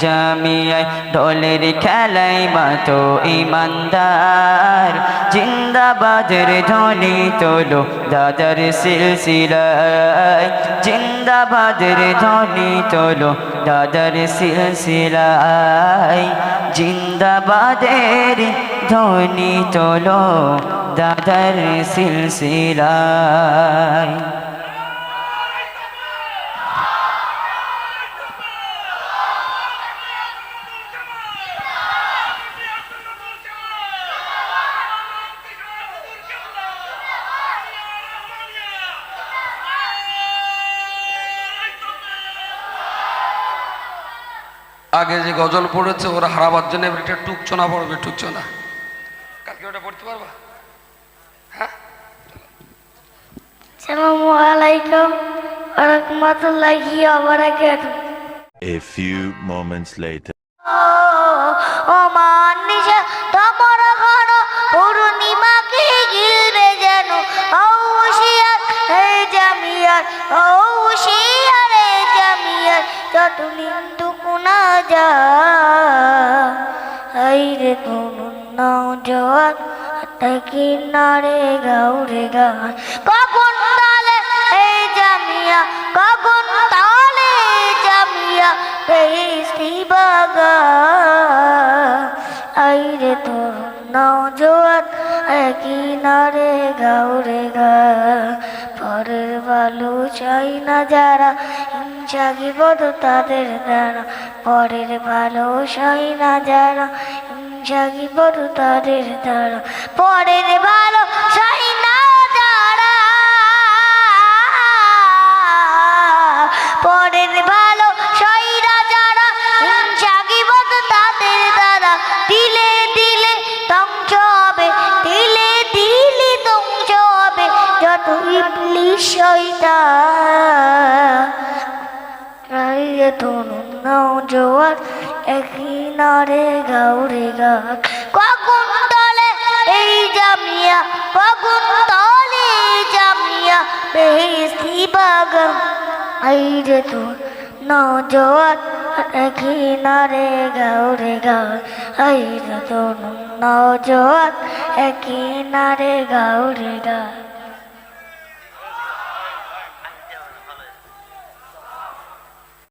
জামিয়ায় ঢোলের খেলায় মাতো ইমানদার জিন্দাবাদের ধ্বনি তোলো দাদার সিলসিলায় জিন্দাবাদের ধ্বনি তোলো দাদার সিলসিলায় জিন্দাবাদের ধ্বনি তোলো দাদার সিলসিলায় আগে যে গজল পড়েছে ওরা হারাবার জন্য এবার একটা টুকচনা পড়বে টুকচনা কালকে ওটা পড়তে পারবা হ্যাঁ আসসালামু আলাইকুম ওয়া রাহমাতুল্লাহি ওয়া বারাকাতুহু A few moments later ও মানিশা তোমার ঘর পূর্ণিমাকে ঘিরে যেন ঔশিয়ার হে জামিয়ার ঔশিয়ার হে জামিয়ার যত নিন্দু কুনা যা আইরে তুনুন নওজোয়ান কিনারে গাউরে গান কখন তালে এই জামিয়া কখন তালে জামিয়া বেস্তি বাগা আইরে তোর নওজোয়ান কিনারে গাউরে গান পরের ভালো চাই না যারা হিংসা গিবদ তাদের দ্বারা পরের ভালো চাই না যারা জাগিবর তাদের দ্বারা পরের ভালো চাই না যারা পরের ভালো চাই না যারা জাগিবর তাদের দ্বারা দিলে দিলে ধ্বংস হবে দিলে দিলে ধ্বংস হবে যত ইবলিশ শয়তান রাইয়ে তনু নওজোয়ান কিনারে গাউরে গান কখন তলে এই জামিয়া কখন তলে জামিয়া বেহেশতি বাগান আইরে তোর নওজোয়ান কিনারে গাউরে গান আইরে তোর নওজোয়ান কিনারে গাউরে গান